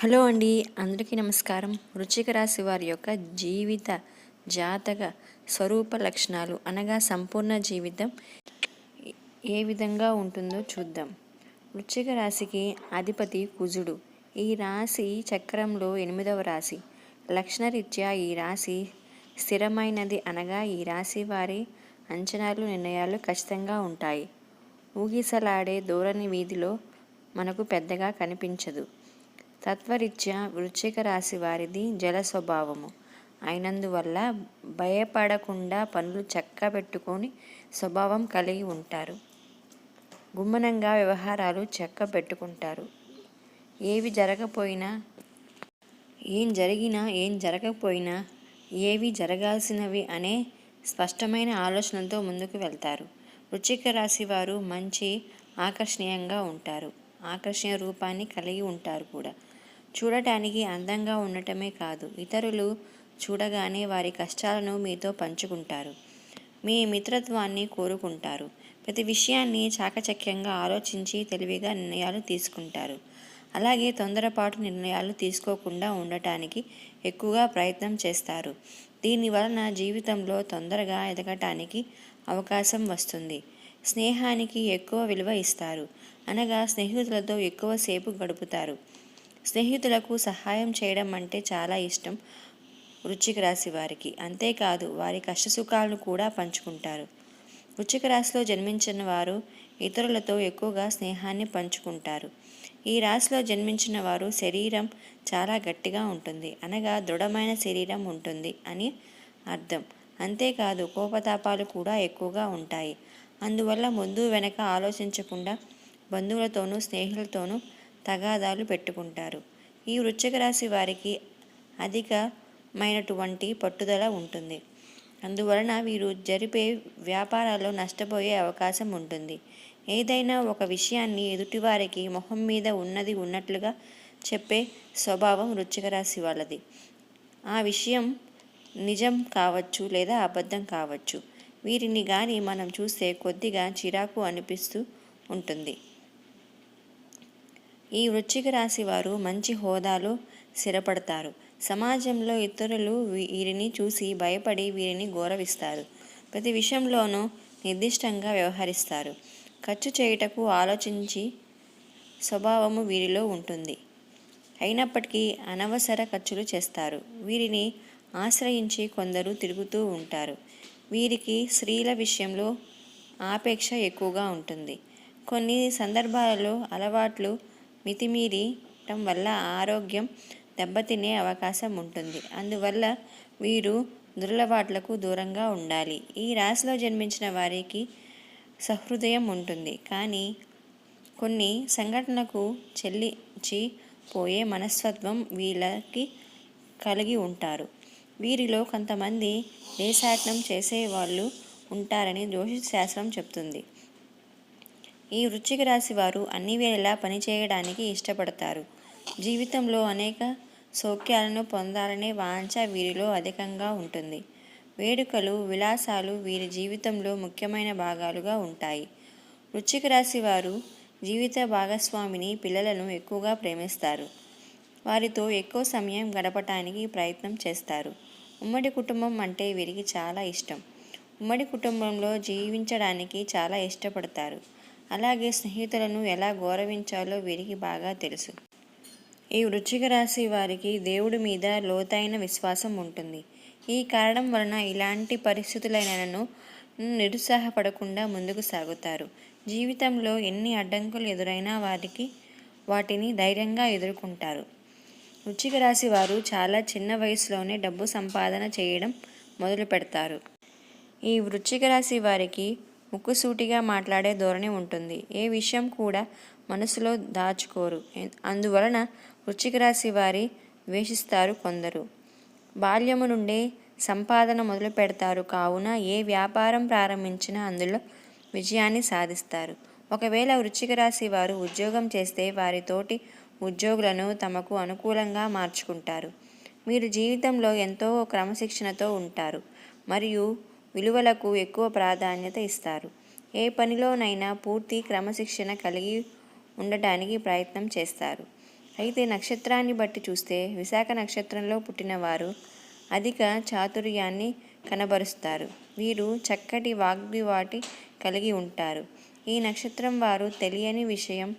Hello అండి, అందరికీ నమస్కారం. వృశ్చిక రాశి వారి యొక్క జీవిత జాతక స్వరూప లక్షణాలు అనగా సంపూర్ణ జీవితం ఏ విధంగా ఉంటుందో చూద్దాం. వృశ్చిక రాశికి అధిపతి కుజుడు. ఈ రాశి చక్రంలో 8వ రాశి. లక్షణరీత్యా ఈ రాశి స్థిరమైనది అనగా ఈ రాశి వారి అంచనాలు నిర్ణయాలు ఖచ్చితంగా ఉంటాయి. ఊగిసలాడే ధోరణి వీధిలో మనకు పెద్దగా కనిపించదు. తత్వరీత్యా వృశ్చిక రాశి వారిది జల స్వభావము అయినందువల్ల భయపడకుండా పనులు చక్కబెట్టుకొని స్వభావం కలిగి ఉంటారు. గుమ్మనంగా వ్యవహారాలు చక్కబెట్టుకుంటారు. ఏవి జరగపోయినా ఏం జరిగినా ఏం జరగకపోయినా ఏవి జరగాల్సినవి అనే స్పష్టమైన ఆలోచనతో ముందుకు వెళ్తారు. వృశ్చిక రాశి వారు మంచి ఆకర్షణీయంగా ఉంటారు. ఆకర్షణీయ రూపాన్ని కలిగి ఉంటారు కూడా. చూడటానికి అందంగా ఉండటమే కాదు, ఇతరులు చూడగానే వారి కష్టాలను మీతో పంచుకుంటారు. మీ మిత్రత్వాన్ని కోరుకుంటారు. ప్రతి విషయాన్ని చాకచక్యంగా ఆలోచించి తెలివిగా నిర్ణయాలు తీసుకుంటారు. అలాగే తొందరపాటు నిర్ణయాలు తీసుకోకుండా ఉండటానికి ఎక్కువగా ప్రయత్నం చేస్తారు. దీనివలన జీవితంలో తొందరగా ఎదగటానికి అవకాశం వస్తుంది. స్నేహానికి ఎక్కువ విలువ ఇస్తారు, అనగా స్నేహితులతో ఎక్కువసేపు గడుపుతారు. స్నేహితులకు సహాయం చేయడం అంటే చాలా ఇష్టం వృశ్చిక రాశి వారికి. అంతేకాదు వారి కష్టసుఖాలను కూడా పంచుకుంటారు. వృశ్చిక రాశిలో జన్మించిన వారు ఇతరులతో ఎక్కువగా స్నేహాన్ని పంచుకుంటారు. ఈ రాశిలో జన్మించిన వారు శరీరం చాలా గట్టిగా ఉంటుంది, అనగా దృఢమైన శరీరం ఉంటుంది అని అర్థం. అంతేకాదు కోపతాపాలు కూడా ఎక్కువగా ఉంటాయి. అందువల్ల ముందు వెనక ఆలోచించకుండా బంధువులతోనూ స్నేహితులతోనూ తగాదాలు పెట్టుకుంటారు. ఈ వృశ్చిక రాశి వారికి అధికమైనటువంటి పట్టుదల ఉంటుంది. అందువలన వీరు జరిపే వ్యాపారాల్లో నష్టపోయే అవకాశం ఉంటుంది. ఏదైనా ఒక విషయాన్ని ఎదుటివారికి మొహం మీద ఉన్నది ఉన్నట్లుగా చెప్పే స్వభావం వృశ్చిక రాశి వాళ్ళది. ఆ విషయం నిజం కావచ్చు లేదా అబద్ధం కావచ్చు. వీరిని కానీ మనం చూస్తే కొద్దిగా చిరాకు అనిపిస్తూ ఉంటుంది. ఈ వృశ్చిక రాశి వారు మంచి హోదాలో స్థిరపడతారు. సమాజంలో ఇతరులు వీరిని చూసి భయపడి వీరిని గౌరవిస్తారు. ప్రతి విషయంలోనూ నిర్దిష్టంగా వ్యవహరిస్తారు. ఖర్చు చేయుటకు ఆలోచించి స్వభావము వీరిలో ఉంటుంది. అయినప్పటికీ అనవసర ఖర్చులు చేస్తారు. వీరిని ఆశ్రయించి కొందరు తిరుగుతూ ఉంటారు. వీరికి స్త్రీల విషయంలో ఆపేక్ష ఎక్కువగా ఉంటుంది. కొన్ని సందర్భాలలో అలవాట్లు మితిమీరటం వల్ల ఆరోగ్యం దెబ్బతినే అవకాశం ఉంటుంది. అందువల్ల వీరు దురలవాట్లకు దూరంగా ఉండాలి. ఈ రాశిలో జన్మించిన వారికి సహృదయం ఉంటుంది, కానీ కొన్ని సంఘటనలకు చెల్లించిపోయే మనస్తత్వం వీళ్ళకి కలిగి ఉంటారు. వీరిలో కొంతమంది దేశాటనం చేసేవాళ్ళు ఉంటారని జ్యోతిష్ శాస్త్రం చెప్తుంది. ఈ వృశ్చిక రాశి వారు అన్ని వేళలా పనిచేయడానికి ఇష్టపడతారు. జీవితంలో అనేక సౌఖ్యాలను పొందాలనే వాంఛ వీరిలో అధికంగా ఉంటుంది. వేడుకలు, విలాసాలు వీరి జీవితంలో ముఖ్యమైన భాగాలుగా ఉంటాయి. వృశ్చిక రాశి వారు జీవిత భాగస్వామిని, పిల్లలను ఎక్కువగా ప్రేమిస్తారు. వారితో ఎక్కువ సమయం గడపటానికి ప్రయత్నం చేస్తారు. ఉమ్మడి కుటుంబం అంటే వీరికి చాలా ఇష్టం. ఉమ్మడి కుటుంబంలో జీవించడానికి చాలా ఇష్టపడతారు. అలాగే స్నేహితులను ఎలా గౌరవించాలో వీరికి బాగా తెలుసు. ఈ వృశ్చిక రాశి వారికి దేవుడి మీద లోతైన విశ్వాసం ఉంటుంది. ఈ కారణం వలన ఇలాంటి పరిస్థితులైనను నిరుత్సాహపడకుండా ముందుకు సాగుతారు. జీవితంలో ఎన్ని అడ్డంకులు ఎదురైనా వాటిని ధైర్యంగా ఎదుర్కొంటారు. వృశ్చిక రాశి వారు చాలా చిన్న వయసులోనే డబ్బు సంపాదన చేయడం మొదలు పెడతారు. ఈ వృశ్చిక రాశి వారికి ముక్కుసూటిగా మాట్లాడే ధోరణి ఉంటుంది. ఏ విషయం కూడా మనసులో దాచుకోరు. అందువలన వృశ్చిక రాశి వారి ద్వేషిస్తారు కొందరు. బాల్యము నుండే సంపాదన మొదలు పెడతారు కావున ఏ వ్యాపారం ప్రారంభించినా అందులో విజయాన్ని సాధిస్తారు. ఒకవేళ వృశ్చిక రాశి వారు ఉద్యోగం చేస్తే వారి తోటి ఉద్యోగులను తమకు అనుకూలంగా మార్చుకుంటారు. మీరు జీవితంలో ఎంతో క్రమశిక్షణతో ఉంటారు మరియు విలువలకు ఎక్కువ ప్రాధాన్యత ఇస్తారు. ఏ పనిలోనైనా పూర్తి క్రమశిక్షణ కలిగి ఉండటానికి ప్రయత్నం చేస్తారు. అయితే నక్షత్రాన్ని బట్టి చూస్తే విశాఖ నక్షత్రంలో పుట్టిన వారు అధిక చాతుర్యాన్ని కనబరుస్తారు. వీరు చక్కటి వాగ్వివాటి కలిగి ఉంటారు. ఈ నక్షత్రం వారు తెలియని విషయం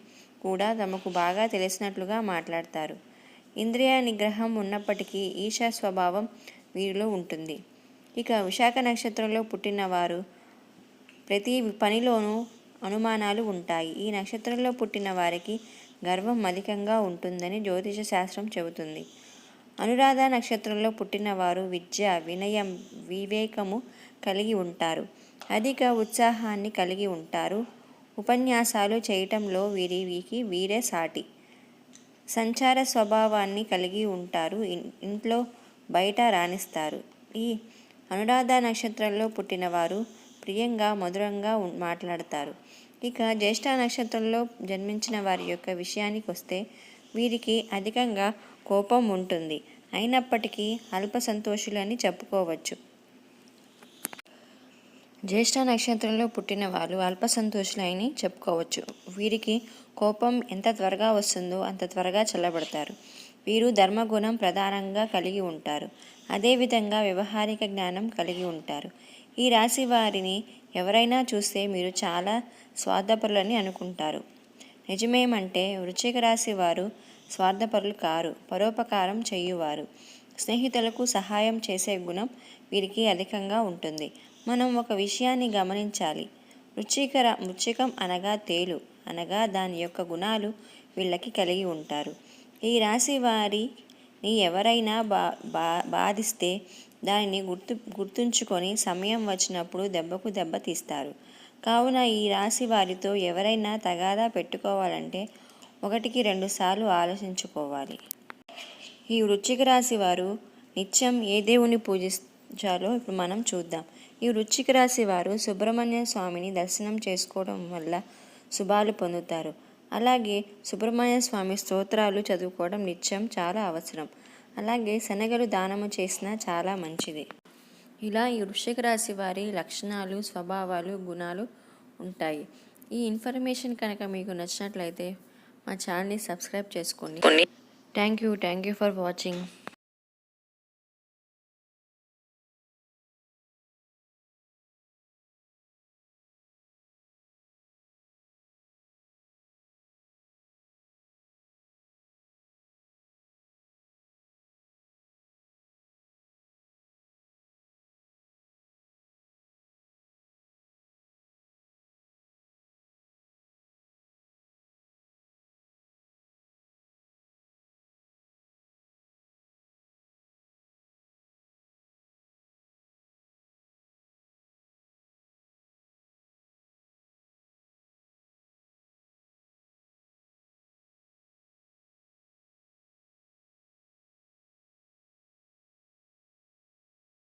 కూడా తమకు బాగా తెలిసినట్లుగా మాట్లాడతారు. ఇంద్రియ నిగ్రహం ఉన్నప్పటికీ ఈశా స్వభావం వీరిలో ఉంటుంది. ఇక విశాఖ నక్షత్రంలో పుట్టిన వారు ప్రతి పనిలోనూ అనుమానాలు ఉంటాయి. ఈ నక్షత్రంలో పుట్టిన వారికి గర్వం అధికంగా ఉంటుందని జ్యోతిష శాస్త్రం చెబుతుంది. అనురాధ నక్షత్రంలో పుట్టిన వారు విద్య, వినయం, వివేకము కలిగి ఉంటారు. అధిక ఉత్సాహాన్ని కలిగి ఉంటారు. ఉపన్యాసాలు చేయటంలో వీరే సాటి. సంచార స్వభావాన్ని కలిగి ఉంటారు. ఇంట్లో బయట రాణిస్తారు. ఈ అనురాధ నక్షత్రంలో పుట్టిన వారు ప్రియంగా మధురంగా మాట్లాడతారు. ఇక జ్యేష్ఠ నక్షత్రంలో జన్మించిన వారి యొక్క విషయానికి వస్తే వీరికి అధికంగా కోపం ఉంటుంది. అయినప్పటికీ అల్ప సంతోషులని చెప్పుకోవచ్చు. జ్యేష్ఠ నక్షత్రంలో పుట్టిన వారు అల్ప సంతోషులని చెప్పుకోవచ్చు. వీరికి కోపం ఎంత త్వరగా వస్తుందో అంత త్వరగా చల్లబడతారు. వీరు ధర్మగుణం ప్రధానంగా కలిగి ఉంటారు. అదేవిధంగా వ్యవహారిక జ్ఞానం కలిగి ఉంటారు. ఈ రాశి వారిని ఎవరైనా చూస్తే మీరు చాలా స్వార్థపరులని అనుకుంటారు. నిజమేమంటే వృశ్చిక రాశి వారు స్వార్థపరులు కారు, పరోపకారం చేయువారు. స్నేహితులకు సహాయం చేసే గుణం వీరికి అధికంగా ఉంటుంది. మనం ఒక విషయాన్ని గమనించాలి. వృశ్చికం అనగా తేలు అనగా దాని యొక్క గుణాలు వీళ్ళకి కలిగి ఉంటారు. ఈ రాశి వారిని ఎవరైనా బాధిస్తే దానిని గుర్తుంచుకొని సమయం వచ్చినప్పుడు దెబ్బకు దెబ్బ తీస్తారు. కావున ఈ రాశి వారితో ఎవరైనా తగాదా పెట్టుకోవాలంటే 1-2 సార్లు ఆలోచించుకోవాలి. ఈ వృశ్చిక రాశి వారు నిత్యం ఏ దేవుని పూజించాలో ఇప్పుడు మనం చూద్దాం. ఈ వృశ్చిక రాశి వారు సుబ్రహ్మణ్య స్వామిని దర్శనం చేసుకోవడం వల్ల శుభాలు పొందుతారు. అలాగే సుబ్రహ్మణ్య స్వామి స్తోత్రాలు చదువుకోవడం నిత్యం చాలా అవసరం. అలాగే శనగలు దానము చేసినా చాలా మంచిది. ఇలా ఈ వృశ్చిక రాశి వారి లక్షణాలు, స్వభావాలు, గుణాలు ఉంటాయి. ఈ ఇన్ఫర్మేషన్ కనుక మీకు నచ్చినట్లయితే మా ఛానల్ని సబ్స్క్రైబ్ చేసుకోండి. Thank you for watching.